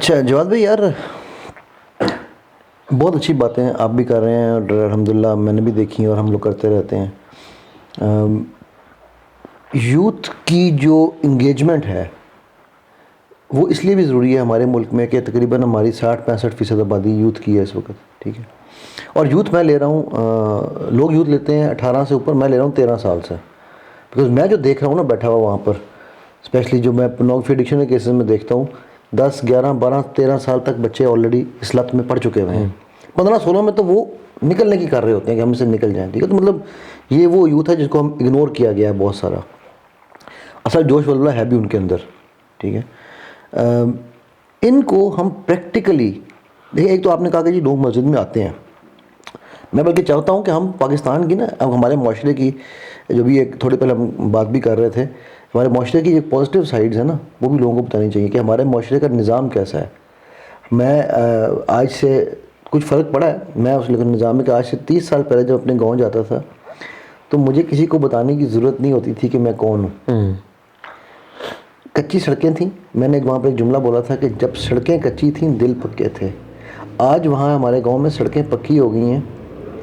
اچھا جواد بھائی، یار بہت اچھی باتیں آپ بھی کر رہے ہیں اور الحمدللہ میں نے بھی دیکھی اور ہم لوگ کرتے رہتے ہیں. یوتھ کی جو انگیجمنٹ ہے وہ اس لیے بھی ضروری ہے ہمارے ملک میں کہ تقریباً ہماری 60-65% آبادی یوتھ کی ہے اس وقت. ٹھیک ہے، اور یوتھ میں لے رہا ہوں، لوگ یوتھ لیتے ہیں 18 سے اوپر، میں لے رہا ہوں 13 سال سے. بیکاز میں جو دیکھ رہا ہوں نا بیٹھا ہوا وہاں پر، اسپیشلی جو میں پورنوگرافی ایڈکشن کے کیسز میں دیکھتا ہوں، 10 11 12 13 سال تک بچے آلریڈی اس لت میں پڑ چکے ہوئے ہیں. 15 16 میں تو وہ نکلنے کی کر رہے ہوتے ہیں کہ ہم اسے نکل جائیں. ٹھیک ہے، تو مطلب یہ وہ یوتھ ہے جس کو ہم اگنور کیا گیا ہے بہت سارا. اصل جوش واللہ ہے بھی ان کے اندر. ٹھیک ہے، ان کو ہم پریکٹیکلی دیکھیں. ایک تو آپ نے کہا کہ جی لوگ مسجد میں آتے ہیں، میں بلکہ چاہتا ہوں کہ ہم پاکستان کی نا، اب ہمارے معاشرے کی جو بھی ایک تھوڑے پہلے ہم بات بھی کر رہے تھے، ہمارے معاشرے کی جو پازیٹیو سائڈز ہیں نا وہ بھی لوگوں کو بتانی چاہیے کہ ہمارے معاشرے کا نظام کیسا ہے. میں آج سے کچھ فرق پڑا ہے، میں اس لیکن نظام میں کہ آج سے 30 سال پہلے جب اپنے گاؤں جاتا تھا تو مجھے کسی کو بتانے کی ضرورت نہیں ہوتی تھی کہ میں کون ہوں. کچی سڑکیں تھیں. میں نے وہاں پہ ایک جملہ بولا تھا کہ جب سڑکیں کچی تھیں دل پکے تھے. آج وہاں ہمارے گاؤں میں سڑکیں پکی ہو گئی ہیں،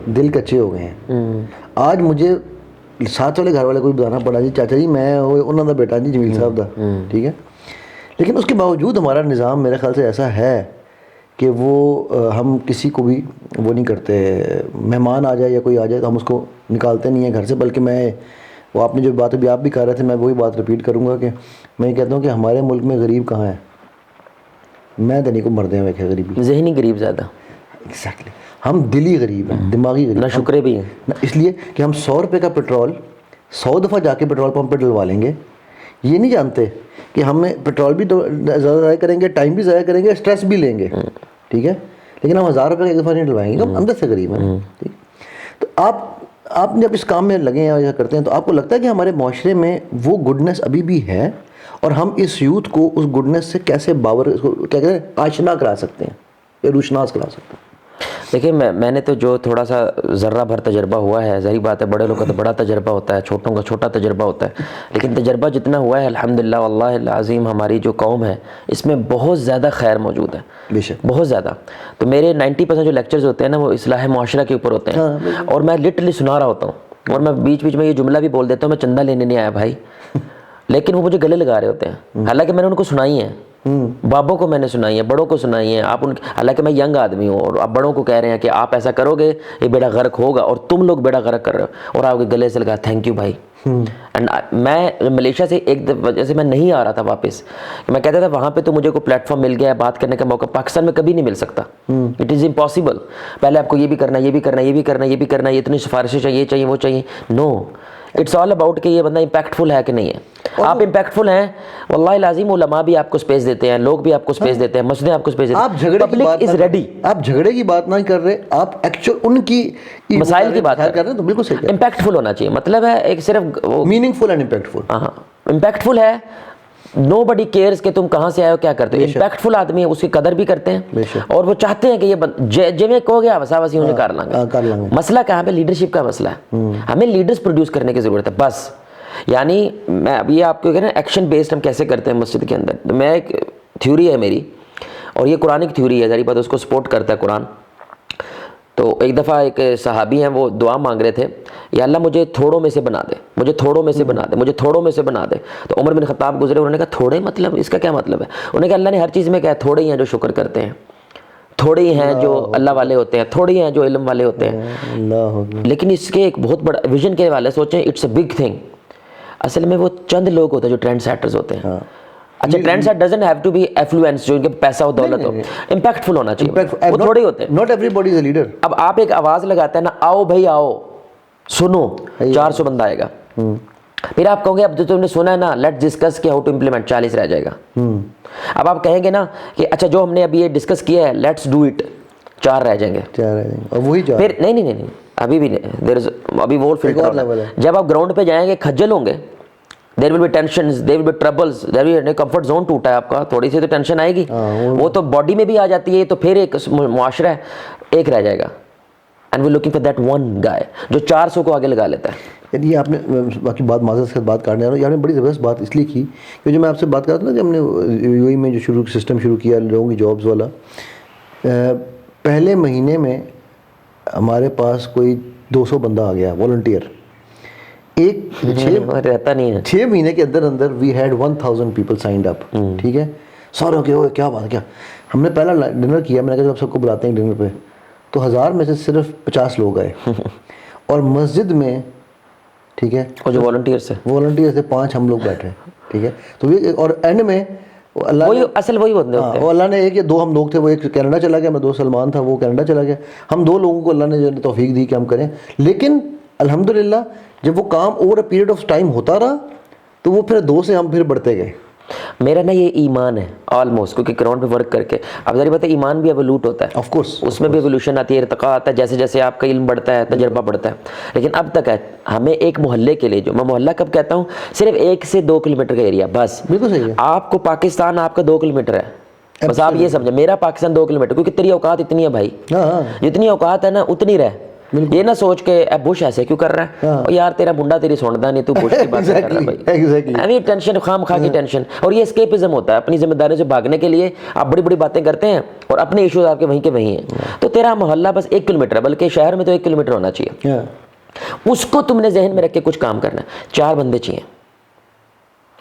دل کچے ہو گئے ہیں. آج مجھے ساتھ والے گھر والے کو بھی بتانا پڑا جی چاچا جی میں انہوں کا بیٹا جی جمیل صاحب دا. ٹھیک ہے، لیکن اس کے باوجود ہمارا نظام میرے خیال سے ایسا ہے کہ وہ ہم کسی کو بھی وہ نہیں کرتے. مہمان آ جائے یا کوئی آ جائے تو ہم اس کو نکالتے نہیں ہیں گھر سے. بلکہ میں وہ آپ نے جو بات ابھی آپ بھی کر رہے تھے، میں وہی بات رپیٹ کروں گا کہ میں یہ کہتا ہوں کہ ہمارے ملک میں غریب کہاں ہے؟ میں دنی کو مردے ہوئے کہ غریبی ذہنی غریب زیادہ. ایگزیکٹلی، ہم دلی غریب ہیں، دماغی غریب. نہ شکرے بھی ہیں اس لیے کہ ہم 100 روپے کا پیٹرول 100 دفعہ جا کے پیٹرول پمپ پہ ڈلوا لیں گے. یہ نہیں جانتے کہ ہم پیٹرول بھی زیادہ ضائع کریں گے، ٹائم بھی ضائع کریں گے، اسٹریس بھی لیں گے. ٹھیک ہے، لیکن ہم 1000 روپے کا ایک دفعہ نہیں ڈلوائیں گے. ہم اندر سے غریب ہیں. ٹھیک، تو آپ جب اس کام میں لگے ہیں یا کرتے ہیں تو آپ کو لگتا ہے کہ ہمارے معاشرے میں وہ گڈنس ابھی بھی ہے، اور ہم اس یوتھ کو اس گڈنس سے کیسے کیا کہتے ہیں آشنا کرا سکتے ہیں یا روشناس کرا سکتے ہیں؟ دیکھیں میں نے تو جو تھوڑا سا ذرہ بھر تجربہ ہوا ہے، ظاہری بات ہے بڑے لوگوں کا تو بڑا تجربہ ہوتا ہے، چھوٹوں کا چھوٹا تجربہ ہوتا ہے، لیکن تجربہ جتنا ہوا ہے الحمدللہ واللہ العظیم ہماری جو قوم ہے اس میں بہت زیادہ خیر موجود ہے. بے شک، بہت زیادہ. تو میرے 90% جو لیکچرز ہوتے ہیں نا وہ اصلاح معاشرہ کے اوپر ہوتے ہیں، اور میں لٹرلی سنا رہا ہوتا ہوں، اور میں بیچ بیچ میں یہ جملہ بھی بول دیتا ہوں میں چندہ لینے نہیں آیا بھائی، لیکن وہ مجھے گلے لگا رہے ہوتے ہیں. حالانکہ میں نے ان کو سنائی ہیں، بابوں کو میں نے سنائی ہیں، بڑوں کو سنائی ہیں. حالانکہ میں ینگ آدمی ہوں، اور آپ بڑوں کو کہہ رہے ہیں کہ آپ ایسا کرو گے یہ بیڑا غرق ہوگا، اور تم لوگ بیڑا غرق کر رہے ہو، اور آپ کے گلے سے لگا تھینک یو بھائی. اینڈ میں ملیشیا سے ایک وجہ سے میں نہیں آ رہا تھا واپس، میں کہتا تھا وہاں پہ تو مجھے کوئی پلیٹ فارم مل گیا ہے بات کرنے کا موقع، پاکستان میں کبھی نہیں مل سکتا. It is impossible. پہلے آپ کو یہ بھی کرنا، یہ بھی کرنا، یہ بھی کرنا، یہ بھی کرنا، یہ اتنی سفارشیں چاہیے، یہ چاہیے، وہ چاہیے. نو، اٹس آل اباؤٹ کہ یہ بندہ امپیکٹفل ہے کہ نہیں ہے. آپ امپیکٹفل ہیں واللہ العظیم، علماء بھی آپ کو سپیس دیتے ہیں، لوگ بھی آپ کو سپیس دیتے ہیں، مسجدیں آپ کو سپیس دیتے ہیں. آپ جھگڑے کی بات از ریڈی. آپ جھگڑے کی بات نہیں کر رہے، آپ ایکچوئل ان کی مسائل کی بات کر رہے ہیں. تو بالکل صحیح. امپیکٹفل ہونا چاہیے، مطلب ہے ایک صرف میننگ فل اینڈ امپیکٹفل. ہاں، امپیکٹفل ہے. نو بڈی کیئرز کہ تم کہاں سے آئے ہو کیا کرتے ہو. امپیکٹفل آدمی ہے، اس کی قدر بھی کرتے ہیں، اور وہ چاہتے ہیں کہ یہ جی میں کہو گیا وسا وسی انہیں کر لیں گے. مسئلہ کہاں پہ لیڈرشپ کا مسئلہ ہے. ہمیں لیڈرز پروڈیوس کرنے کی ضرورت ہے بس. یعنی میں اب یہ آپ کو کہہ رہا ہوں ایکشن بیسڈ ہم کیسے کرتے ہیں مسجد کے اندر. میں ایک تھیوری ہے میری، اور یہ قرآنک تھیوری ہے، ذری بات اس کو سپورٹ کرتا ہے قرآن. تو ایک دفعہ ایک صحابی ہیں وہ دعا مانگ رہے تھے، یا اللہ مجھے تھوڑوں میں سے بنا دے، مجھے تھوڑوں میں سے بنا دے، مجھے تھوڑوں میں سے بنا دے. تو عمر بن خطاب گزرے، انہوں نے کہا تھوڑے مطلب اس کا کیا مطلب ہے؟ انہوں نے کہا اللہ نے ہر چیز میں کہا تھوڑے ہی ہیں جو شکر کرتے ہیں، تھوڑے ہی ہیں جو اللہ والے ہوتے ہیں، تھوڑے ہی ہیں جو علم والے ہوتے ہیں. لیکن اس کے ایک بہت بڑا ویژن کے والے سوچیں، اٹس اے بگ تھنگ. اصل میں وہ چند لوگ ہوتے ہیں جو ٹرینڈ سیٹرز ہوتے ہیں. اچھا، trend set doesn't have to be influence, جو ان کے پیسہ ہو دولت ہو، امپیکٹفل ہونا چاہیے. وہ تھوڑے ہوتے ہیں. Not every body is a leader. اب آپ ایک آواز لگاتے ہیں نا، آؤ بھائی آؤ سنو، 400 بندہ آئے گا. پھر آپ کہو گے اب جو تم نے سنا ہے نا لیٹس ڈسکس کہ ہاؤ ٹو امپلیمنٹ، 40 رہ جائے گا. اب آپ کہیں گے نا کہ اچھا جو ہم نے ابھی یہ ڈسکس کیا ہے لیٹس ڈو اٹ، 4 رہ جائیں گے. اور وہی پھر نہیں ابھی بھی نہیں، ابھی وہ فلٹر ہے. جب آپ گراؤنڈ پہ جائیں گے کھجل ہوں گے، there will be tensions, there will be troubles, there will be comfort zone ٹوٹا ہے آپ کا، تھوڑی سی تو ٹینشن آئے گی. وہ تو باڈی میں بھی آ جاتی ہے. تو پھر ایک معاشرہ ہے، ایک رہ جائے گا. and we're looking for that one guy جو 400 کو آگے لگا لیتا ہے. یہ آپ نے باقی بات معذرت سے بات کرنے آ رہا ہوں، یہ آپ نے بڑی زبردست بات اس لیے کی کہ جو میں آپ سے بات کر رہا تھا نا کہ ہم نے یو اے میں جو سسٹم شروع کیا لوگوں کی جابز والا، پہلے مہینے میں ہمارے پاس کوئی 200 بندہ آ گیا والنٹیئر. ایک رہتا نہیں ہے 6 مہینے کے اندر اندر وی ہیڈ 1000 پیپل سائنڈ اپ. ٹھیک ہے، ساروں کے ہوئے کیا بات ہے کیا. ہم نے پہلا ڈنر کیا، میں نے کہا جب سب کو بلاتے ہیں ڈنر پہ، تو 1000 میں سے صرف 50 لوگ آئے. اور مسجد میں، ٹھیک ہے، اور جو والنٹیئر سے 5 ہم لوگ بیٹھے. ٹھیک ہے، تو اور اینڈ میں اللہ وہی اصل وہی بندے ہوتے ہیں. وہ اللہ نے ایک یا 2 ہم لوگ تھے، وہ ایک کینیڈا چلا گیا، میں 2 سلمان تھا، وہ کینیڈا چلا گیا. ہم 2 لوگوں کو اللہ نے جو توفیق دی کہ ہم کریں. لیکن الحمدللہ جب وہ کام over a period of time ہوتا رہا تو وہ پھر 2 سے ہم پھر بڑھتے گئے. میرا نا یہ ایمان ہے آلموسٹ، کیونکہ گراؤنڈ پہ ورک کر کے اب ذرا بات ہے ایمان بھی ایوولوٹ ہوتا ہے. آف کورس اس میں بھی ایوولوشن آتی ہے، ارتقاء آتا ہے، جیسے جیسے آپ کا علم بڑھتا ہے، تجربہ بڑھتا ہے. لیکن اب تک ہے ہمیں ایک محلے کے لیے، جو میں محلہ کب کہتا ہوں، صرف 1 سے 2 کلومیٹر کا ایریا بس. بالکل صحیح ہے. آپ کو پاکستان آپ کا 2 کلومیٹر ہے بس. آپ یہ سمجھیں میرا پاکستان 2 کلومیٹر، کیونکہ تیری اوقات اتنی ہے بھائی، جتنی اوقات ہے نا اتنی رہ. یہ نہ سوچ کے اے بش ایسے کیوں کر رہا ہے، اور یار تیرا منڈا تیری سنتا نہیں، تو بش کی بات کر رہا ہے بھائی. ایوی ٹینشن، خام خواہ کی ٹینشن. اور یہ اسکیپزم ہوتا ہے، اپنی ذمہ داریوں سے بھاگنے کے لیے آپ بڑی بڑی باتیں کرتے ہیں اور اپنے ایشوز آپ کے وہیں کے وہیں ہیں. تو تیرا محلہ بس 1 کلومیٹر ہے، بلکہ شہر میں تو 1 کلومیٹر ہونا چاہیے. اس کو تم نے ذہن میں رکھ کے کچھ کام کرنا ہے. 4 بندے چاہیے،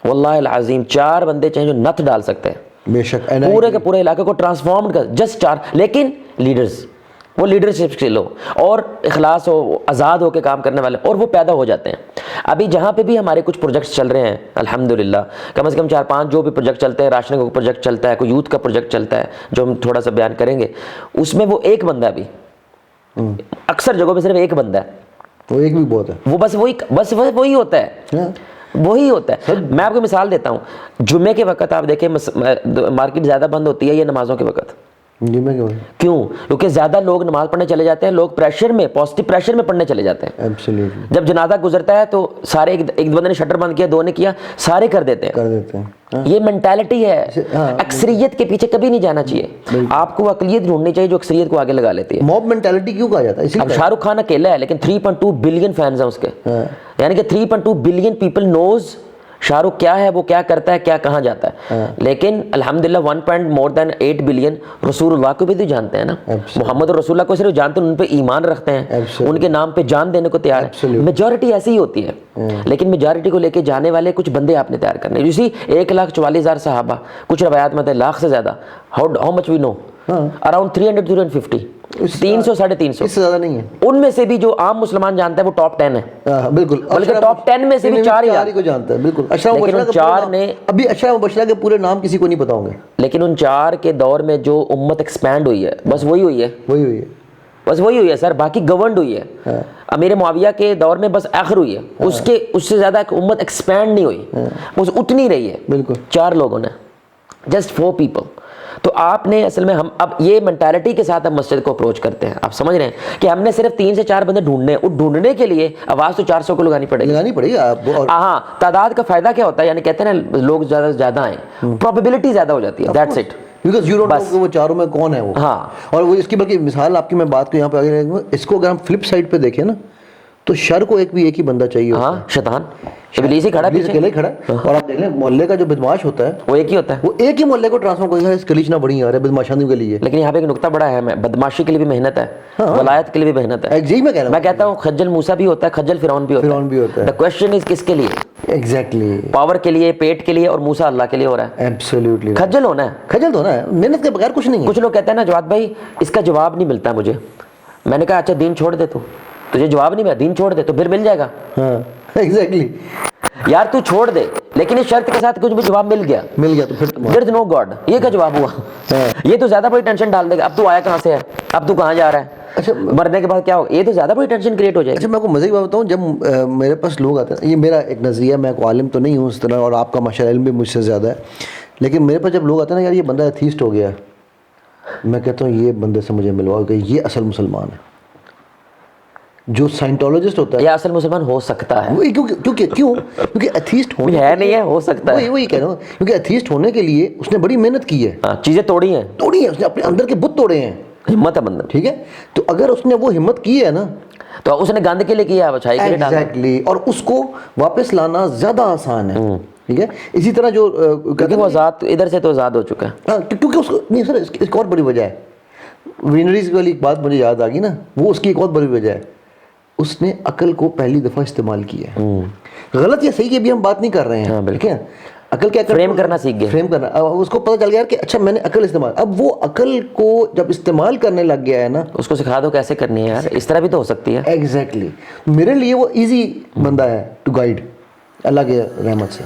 واللہ العظیم 4 بندے چاہیے جو نت ڈال سکتے ہیں بے شک پورے کے پورے علاقے کو ٹرانسفارم کر. جسٹ 4، لیکن لیڈرز، وہ لیڈرشپ سے لو اور اخلاص ہو، آزاد ہو کے کام کرنے والے، اور وہ پیدا ہو جاتے ہیں. ابھی جہاں پہ بھی ہمارے کچھ پروجیکٹس چل رہے ہیں الحمدللہ، کم از کم 4-5 جو بھی پروجیکٹ چلتے ہیں، راشن کا پروجیکٹ چلتا ہے، کوئی یوتھ کا پروجیکٹ چلتا ہے جو ہم تھوڑا سا بیان کریں گے، اس میں وہ ایک بندہ بھی، اکثر جگہوں پہ صرف ایک بندہ ہے، وہ ایک بھی بہت ہے، وہ بس وہی ہوتا ہے، وہی ہوتا ہے. میں آپ کو مثال دیتا ہوں، جمعے کے وقت آپ دیکھیں مارکیٹ زیادہ بند ہوتی ہے یہ نمازوں کے وقت. کیوں؟ کیونکہ زیادہ لوگ نماز پڑھنے چلے جاتے ہیں، لوگ پریشر میں، پازیٹیو پریشر میں پڑھنے چلے جاتے ہیں. جب جنازہ گزرتا ہے تو سارے، ایک بندے نے شٹر بند کیا، 2 نے کیا، سارے کر دیتے ہیں. یہ مینٹالٹی ہے. اکثریت کے پیچھے کبھی نہیں جانا چاہیے. آپ کو اقلیت ڈھونڈنی چاہیے جو اکثریت کو آگے لگا لیتی ہے. موب مینٹالٹی کیوں کہا جاتا ہے؟ اب شاہ رخ خان اکیلا ہے لیکن 3.2 بلین فینز ہیں اس کے، یعنی کہ 3.2 بلین پیپل نوز شاہ رخ کیا ہے، وہ کیا کرتا ہے، کیا کہاں جاتا ہے. لیکن الحمدللہ 1.8 بلین رسول اللہ کو بھی تو جانتے ہیں نا. محمد رسول اللہ کو صرف جانتے ہیں، ان پہ ایمان رکھتے ہیں، ان کے نام پہ جان دینے کو تیار ہے. میجورٹی ایسی ہی ہوتی ہے، لیکن میجورٹی کو لے کے جانے والے کچھ بندے آپ نے تیار کرنے. اسی 1,44,000 صحابہ، کچھ روایات میں 1,00,000 سے زیادہ. How much we know? Around 300-350، 300-350 اس سے زیادہ نہیں ہے. ان میں سے بھی جو عام مسلمان جانتا ہے وہ ٹاپ 10 ہے. بالکل، بلکہ ٹاپ 10 میں سے بھی 4 ہی کو جانتا ہے. بالکل. لیکن ان 4 نے، ابھی اشرف مبشرہ کے پورے نام کسی کو نہیں پتا ہوں گے، لیکن ان 4 کے دور میں جو امت ایکسپینڈ ہوئی ہے بس وہی ہوئی ہے، بس وہی ہوئی ہے سر. باقی گورنڈ ہوئی ہے. امیر معاویہ کے دور میں بس آخر ہوئی ہے، اس سے زیادہ امت ایکسپینڈ نہیں ہوئی، بس اتنی رہی ہے. بالکل 4 لوگوں نے، جسٹ 4 پیپل. تو آپ نے اصل میں، ہم اب یہ مینٹالٹی کے ساتھ ہم مسجد کو اپروچ کرتے ہیں. آپ سمجھ رہے ہیں کہ ہم نے صرف 3 سے 4 بندے ڈھونڈنے ہیں. ڈھونڈنے کے لیے آواز تو 400 کو لگانی پڑے گی. ہاں، تعداد کا فائدہ کیا ہوتا ہے، یعنی کہتے ہیں نا لوگ زیادہ سے زیادہ آئیں، پروبیبلٹی زیادہ ہو جاتی ہے. That's it. Because you don't know کہ وہ 4 میں کون ہے وہ. ہاں، اور وہ اس کی بلکہ مثال آپ کی میں بات کو یہاں پہ آگے، اس کو اگر ہم فلپ سائڈ پہ دیکھیں نا تو شر کو ایک ہی بندہ چاہیے. ہاں، شیطان ابلیس ہی کھڑا پیچھے، اکیلے کھڑا. اور آپ دیکھ لیں محلے کا جو بدماش ہوتا ہے وہ ایک ہی ہوتا ہے. وہ ایک ہی محلے کو ٹرانسفر کرتا ہے. اس گلیچ نہ بڑی آ رہا ہے بدماشانوں کے لیے. لیکن یہاں پہ ایک نقطہ بڑا ہے، بدماشی کے لیے بھی محنت ہے، ولایت کے لیے بھی محنت ہے. جی میں کہتا ہوں خجل موسیٰ بھی ہوتا ہے، خجل فرعون بھی ہوتا ہے. دا کوسچن از کس کے لیے؟ ایگزیکٹلی پاور کے لیے، پیٹ کے لیے، اور موسیٰ اللہ کے لیے ہو رہا ہے. ایبسلیوٹلی خجل ہونا ہے، خجل ہونا ہے، محنت کے بغیر کچھ نہیں ہے. کچھ لوگ کہتے ہیں نا جواد بھائی اس کا جواب نہیں ملتا مجھے. میں نے کہا اچھا دین چھوڑ دے، تو تجھے جواب نہیں ملا، دین چھوڑ دے تو پھر مل جائے گا. ہاں ایگزیکٹلی یار تو چھوڑ دے، لیکن اس شرط کے ساتھ کچھ بھی جواب مل گیا تو پھر دیر از نو گاڈ. یہ کیا جواب ہوا؟ یہ تو زیادہ بڑی ٹینشن ڈال دے گا. اب تو آیا کہاں سے ہے، اب تو کہاں جا رہا ہے، اچھا مرنے کے بعد کیا ہوگا، یہ تو زیادہ بڑی ٹینشن کریٹ ہو جائے گی. اچھا میں آپ کو مزے کی بات بتاؤں، جب میرے پاس لوگ آتے ہیں، یہ میرا ایک نظریہ، میں کوئی عالم تو نہیں ہوں اس طرح، اور آپ کا ماشاء اللہ علم بھی مجھ سے زیادہ ہے، لیکن میرے پاس جب لوگ آتے ہیں نا، یار یہ بندہ ایتھیسٹ ہو گیا، میں کہتا ہوں یہ بندے سے مجھے ملواؤ کہ یہ اصل مسلمان ہے. جو سائنٹولوجسٹ ہوتا ہے یہ اصل مسلمان ہو سکتا ہے، کیونکہ ایتھیسٹ ہونے ہے نہیں ہے، ہو سکتا ہے. وہی کہہ رہا ہوں، کیونکہ ایتھیسٹ ہونے کے لیے اس نے بڑی محنت کی ہے، چیزیں توڑی ہیں، اس نے اپنے اندر کے بت توڑے ہیں. ہمت ہے بندہ. ٹھیک ہے, تو اگر اس نے وہ ہمت کی ہے نا, تو اس نے گند کے لیے کیا, اچھائی کے لیے ڈالا. ایگزیکٹلی, اور اس کو واپس لانا زیادہ آسان ہے. ٹھیک ہے, اسی طرح جو کیونکہ وہ آزاد ادھر سے تو آزاد ہو چکا ہے. کیونکہ اس کو نہیں سر, ایک اور بڑی وجہ ہے, وینریز والی ایک بات مجھے یاد آ گئی نا, وہ اس کی ایک اور بڑی وجہ ہے, اس نے عقل کو پہلی دفعہ استعمال کیا ہے. غلط یا صحیح کی بھی ہم بات نہیں کر رہے ہیں, ٹھیک ہے, عقل کیا فریم کرنا سیکھ گیا, فریم کرنا, اس کو پتہ چل گیا کہ اچھا میں نے عقل استعمال, اب وہ عقل کو جب استعمال کرنے لگ گیا ہے نا, اس کو سکھا دو کیسے کرنی ہے یار, اس طرح بھی تو ہو سکتی ہے. ایگزیکٹلی, میرے لیے وہ ایزی بندہ ہے ٹو گائیڈ, اللہ کے رحمت سے.